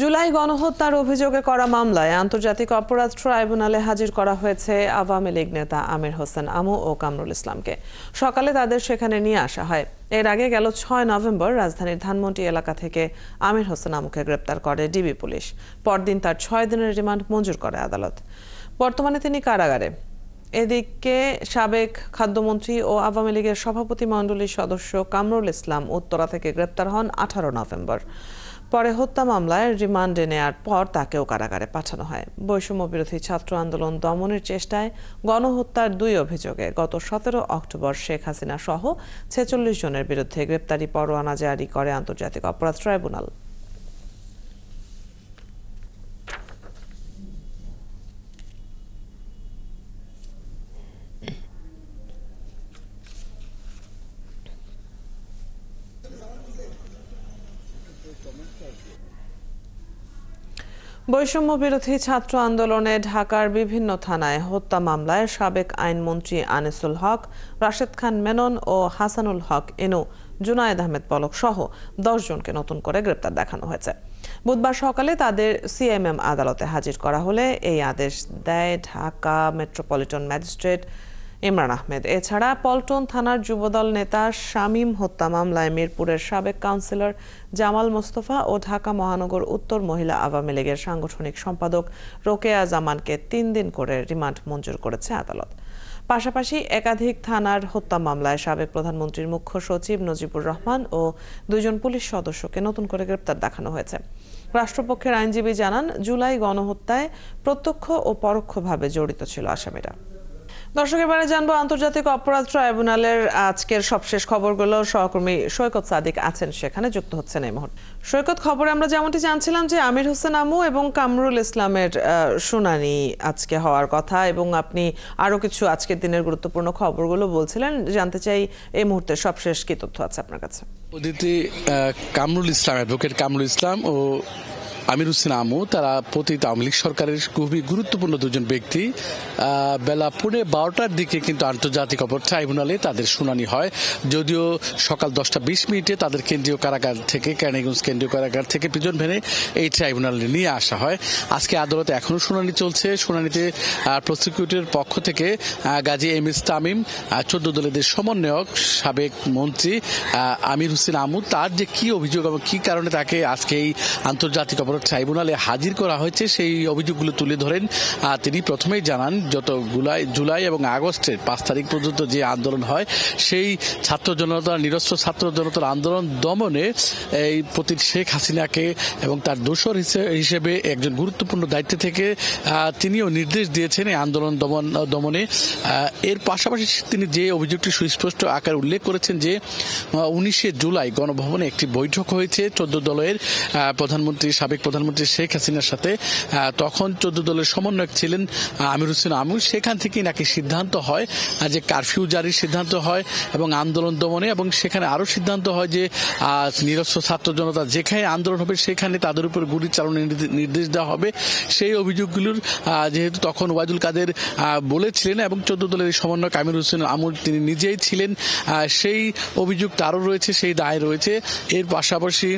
জুলাই গণহত্যার অভিযোগে করা মামলায় আন্তর্জাতিক অপরাধ ট্রাইব্যুনালে হাজির করা হয়েছে আওয়ামী লীগ নেতা আমির হোসেন আমু ও কামরুল ইসলামকে। সকালে তাদের সেখানে নিয়ে আসা হয়। এর আগে গেল ৬ নভেম্বর রাজধানীর ধানমন্ডি এলাকা থেকে আমির হোসেন আমুকে গ্রেপ্তার করে ডিবি পুলিশ। পরদিন তার ৬ দিনের রিমান্ড মঞ্জুর করে আদালত। বর্তমানে তিনি কারাগারে। এদিকে সাবেক খাদ্যমন্ত্রী ও আওয়ামী লীগের সভাপতি মণ্ডলীর সদস্য কামরুল ইসলাম উত্তরা থেকে গ্রেপ্তার হন ১৮ নভেম্বর। পরে হত্যা মামলায় রিমান্ডে নেয়ার পর তাকেও কারাগারে পাঠানো হয়। বৈষম্য বিরোধী ছাত্র আন্দোলন দমনের চেষ্টায় গণহত্যার ২ অভিযোগে গত ১৭ অক্টোবর শেখ হাসিনা সহ ৪৬ জনের বিরুদ্ধে গ্রেপ্তারি পরোয়ানা জারি করে আন্তর্জাতিক অপরাধ ট্রাইব্যুনাল। বৈষম্য বিরোধী ছাত্র আন্দোলনে ঢাকার বিভিন্ন থানায় হত্যা মামলায় সাবেক আইনমন্ত্রী আনিসুল হক, রাশেদ খান মেনন ও হাসানুল হক এনু, জুনায়েদ আহমেদ পলক সহ ১০ জনকে নতুন করে গ্রেপ্তার দেখানো হয়েছে। বুধবার সকালে তাদের সিএমএম আদালতে হাজির করা হলে এই আদেশ দেয় ঢাকা মেট্রোপলিটন ম্যাজিস্ট্রেট ইমরান আহমেদ। এছাড়া পল্টন থানার যুবদল নেতা শামীম হত্যা মামলায় মিরপুরের সাবেক কাউন্সিলর জামাল মোস্তফা ও ঢাকা মহানগর উত্তর মহিলা আওয়ামী লীগের সাংগঠনিক সম্পাদক রোকেয়া জামানকে ৩ দিন করে রিমান্ড মঞ্জুর করেছে আদালত। পাশাপাশি একাধিক থানার হত্যা মামলায় সাবেক প্রধানমন্ত্রীর মুখ্য সচিব নজিবুর রহমান ও ২ জন পুলিশ সদস্যকে নতুন করে গ্রেপ্তার দেখানো হয়েছে। রাষ্ট্রপক্ষের আইনজীবী জানান, জুলাই গণহত্যায় প্রত্যক্ষ ও পরোক্ষভাবে জড়িত ছিল আসামিরা। দর্শক, এবারে জানবো আন্তর্জাতিক অপরাধ ট্রাইব্যুনালের আজকের সবশেষ খবরগুলো। সহকর্মী সৈকত সাদিক আছেন, সেখানে যুক্ত হচ্ছেন এই মুহূর্তে। সৈকত, খবরে আমরা যেমনটি জানছিলাম যে আমির হোসেন আমু এবং কামরুল ইসলামের শুনানি আজকে হওয়ার কথা, এবং আপনি আরো কিছু আজকের দিনের গুরুত্বপূর্ণ খবরগুলো বলছিলেন। জানতে চাই এই মুহূর্তে সবশেষ কি তথ্য আছে আপনার কাছে। অদিতি, কামরুল ইসলাম, অ্যাডভোকেট কামরুল ইসলাম ও আমির হোসেন আমু, তারা পতিত আওয়ামী লীগ সরকারের খুবই গুরুত্বপূর্ণ দুজন ব্যক্তি। বেলা 12টার দিকে কিন্তু আন্তর্জাতিক অপরাধ ট্রাইব্যুনালে তাদের শুনানি হয়। যদিও সকাল 10:20 তাদের কেন্দ্রীয় কারাগার থেকে, কেরানীগঞ্জ কেন্দ্রীয় কারাগার থেকে পিজন ভ্যানে এই ট্রাইব্যুনালে নিয়ে আসা হয়। আজকে আদালতে এখনও শুনানি চলছে। শুনানিতে প্রসিকিউটরের পক্ষ থেকে গাজী এম এস তামিম, 14 দলের সমন্বয়ক সাবেক মন্ত্রী আমির হোসেন আমু, তার যে কি অভিযোগ এবং কি কারণে তাকে আজকে এই আন্তর্জাতিক ট্রাইব্যুনালে হাজির করা হয়েছে সেই অভিযোগগুলো তুলে ধরেন। তিনি প্রথমেই জানান, যত জুলাই এবং আগস্টের 5 তারিখ পর্যন্ত যে আন্দোলন হয়, সেই ছাত্র জনতা, নিরস্ত্র ছাত্র জনতার আন্দোলন দমনে এই প্রতি শেখ হাসিনাকে এবং তার দোসর হিসেবে একজন গুরুত্বপূর্ণ দায়িত্ব থেকে তিনিও নির্দেশ দিয়েছেন এই আন্দোলন দমনে। এর পাশাপাশি তিনি যে অভিযোগটি সুস্পষ্ট আকারে উল্লেখ করেছেন যে 19 জুলাই গণভবনে একটি বৈঠক হয়েছে 14 দলের প্রধানমন্ত্রী, সাবেক প্রধানমন্ত্রী শেখ হাসিনার সাথে। তখন 14 দলের সমন্বয়ক ছিলেন আমির হোসেন আমু। সেখান থেকেই নাকি সিদ্ধান্ত হয় যে কারফিউ জারির সিদ্ধান্ত হয় এবং আন্দোলন দমনে, এবং সেখানে আরও সিদ্ধান্ত হয় যে নিরস্ত্র ছাত্র জনতা যেখানে আন্দোলন হবে সেখানে তাদের উপর গুলি চালানোর নির্দেশ দেওয়া হবে। সেই অভিযোগগুলোর যেহেতু তখন ওয়াজুল কাদের বলেছিলেন এবং 14 দলের সমন্বয়ক আমির হোসেন আমু তিনি নিজেই ছিলেন, সেই অভিযোগ তারও রয়েছে, সেই দায় রয়েছে। এর পাশাপাশি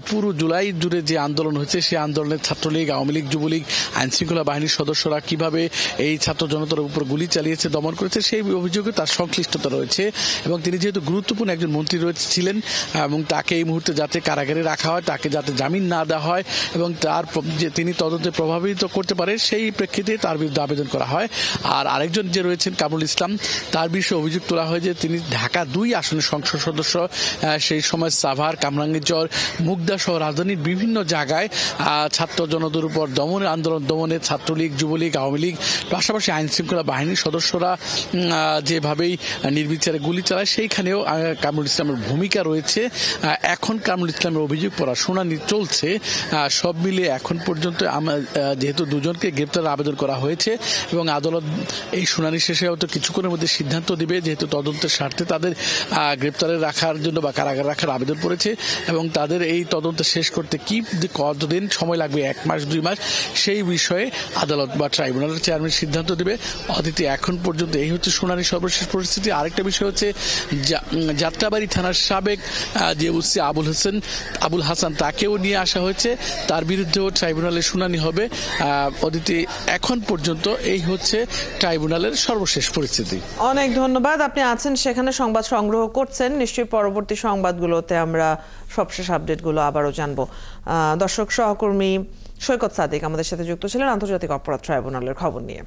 পুরো জুলাই জুড়ে যে আন্দোলন হয়েছে, সেই আন্দোলনে ছাত্রলীগ, আওয়ামী লীগ, যুবলীগ, আইনশৃঙ্খলা বাহিনীর সদস্যরা কিভাবে এই ছাত্র জনতার উপর গুলি চালিয়েছে, দমন করেছে, সেই অভিযোগে তার সংশ্লিষ্টতা রয়েছে। এবং তিনি যেহেতু গুরুত্বপূর্ণ একজন মন্ত্রী ছিলেন, এবং তাকে এই মুহূর্তে যাতে কারাগারে রাখা হয়, তাকে যাতে জামিন না দেওয়া হয় এবং তার যে তিনি তদন্তে প্রভাবিত করতে পারে, সেই প্রেক্ষিতে তার বিরুদ্ধে আবেদন করা হয়। আর আরেকজন যে রয়েছেন কামরুল ইসলাম, তার বিষয়ে অভিযোগ তোলা হয় যে তিনি ঢাকা 2 আসনের সংসদ সদস্য। সেই সময় সাভার, কামরাঙ্গীরচর, মুগদা সহ রাজধানীর বিভিন্ন জায়গায় ছাত্র জনতার উপর আন্দোলন দমনে ছাত্রলীগ, যুবলীগ, আওয়ামী লীগ, পাশাপাশি আইনশৃঙ্খলা বাহিনীর সদস্যরা যেভাবেই নির্বিচারে গুলি চালায়, সেইখানেও কামরুল ইসলামের ভূমিকা রয়েছে। এখন কামরুল ইসলামের অভিযোগ পড়া শুনানি চলছে। সব মিলিয়ে এখন পর্যন্ত যেহেতু 2 জনকে গ্রেপ্তারের আবেদন করা হয়েছে এবং আদালত এই শুনানি শেষে হয়তো কিছুক্ষণের মধ্যে সিদ্ধান্ত দিবে, যেহেতু তদন্তের স্বার্থে তাদের গ্রেপ্তারে রাখার জন্য বা কারাগারে রাখার আবেদন করেছে, এবং তাদের এই তদন্ত শেষ করতে কি কতদিন সময় লাগবে, 1 মাস 2 মাস, সেই বিষয়ে আদালত বা ট্রাইব্যুনালের চেয়ারম্যান সিদ্ধান্ত দেবে। অদিতি এখন পর্যন্ত এই হচ্ছে শুনানি সর্বশেষ পরিস্থিতি। আরেকটা বিষয় হচ্ছে যাত্রাবাড়ি থানার সাবেক যে ওসি আবুল হাসান তাকেও নিয়ে আসা হয়েছে, তার বিরুদ্ধেও ট্রাইব্যুনালে শুনানি হবে। অদিতি এখন পর্যন্ত এই হচ্ছে ট্রাইব্যুনালের সর্বশেষ পরিস্থিতি। অনেক ধন্যবাদ। আপনি আছেন সেখানে, সংবাদ সংগ্রহ করছেন, নিশ্চয়ই পরবর্তী সংবাদগুলোতে আমরা সবশেষ আপডেটগুলো আবারও জানবো। দর্শক, সহকর্মী সৈকত সাদিক আমাদের সাথে যুক্ত ছিলেন আন্তর্জাতিক অপরাধ ট্রাইব্যুনালের খবর নিয়ে।